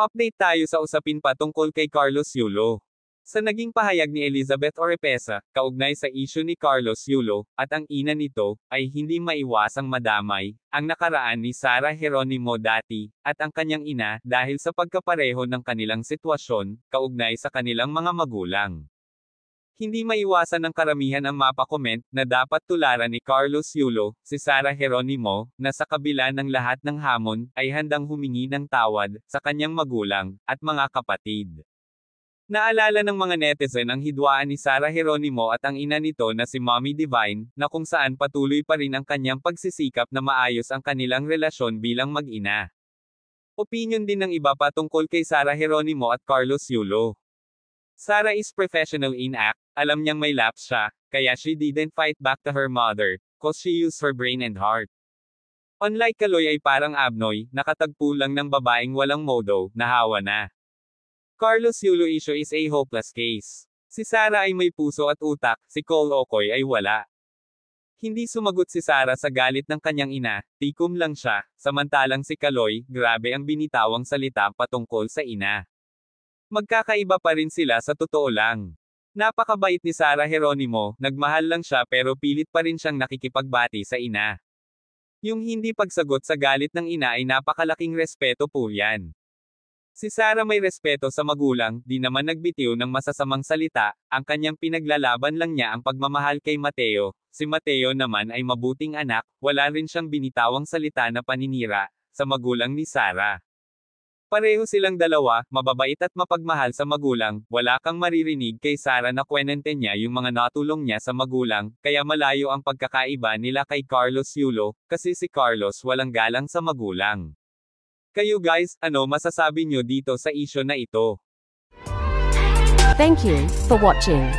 Update tayo sa usapin patungkol kay Carlos Yulo. Sa naging pahayag ni Elizabeth Oropesa, kaugnay sa isyu ni Carlos Yulo, at ang ina nito, ay hindi maiwasang madamay, ang nakaraan ni Sara Geronimo dati, at ang kanyang ina, dahil sa pagkapareho ng kanilang sitwasyon, kaugnay sa kanilang mga magulang. Hindi maiwasan ng karamihan ang mapakomment na dapat tularan ni Carlos Yulo, si Sara Geronimo, na sa kabila ng lahat ng hamon, ay handang humingi ng tawad, sa kanyang magulang, at mga kapatid. Naalala ng mga netizen ang hidwaan ni Sara Geronimo at ang ina nito na si Mommy Divine, na kung saan patuloy pa rin ang kanyang pagsisikap na maayos ang kanilang relasyon bilang mag-ina. Opinyon din ng iba patungkol kay Sara Geronimo at Carlos Yulo. Sara is professional in act, alam niyang may lapse siya, kaya she didn't fight back to her mother, cause she used her brain and heart. Unlike Kaloy ay parang Abnoy, nakatagpo lang ng babaeng walang modo, nahawa na. Carlos Yulo issue is a hopeless case. Si Sara ay may puso at utak, si Cole Okoy ay wala. Hindi sumagot si Sara sa galit ng kanyang ina, tikom lang siya, samantalang si Kaloy, grabe ang binitawang salita patungkol sa ina. Magkakaiba pa rin sila sa totoo lang. Napakabait ni Sara Geronimo, nagmahal lang siya pero pilit pa rin siyang nakikipagbati sa ina. Yung hindi pagsagot sa galit ng ina ay napakalaking respeto po yan. Si Sara may respeto sa magulang, di naman nagbitiw ng masasamang salita, ang kanyang pinaglalaban lang niya ang pagmamahal kay Mateo, si Mateo naman ay mabuting anak, wala rin siyang binitawang salita na paninira, sa magulang ni Sara. Pareho silang dalawa, mababait at mapagmahal sa magulang, wala kang maririnig kay Sara na kwenente niya yung mga natulong niya sa magulang, kaya malayo ang pagkakaiba nila kay Carlos Yulo, kasi si Carlos walang galang sa magulang. Kayo guys, ano masasabi nyo dito sa isyu na ito? Thank you for watching.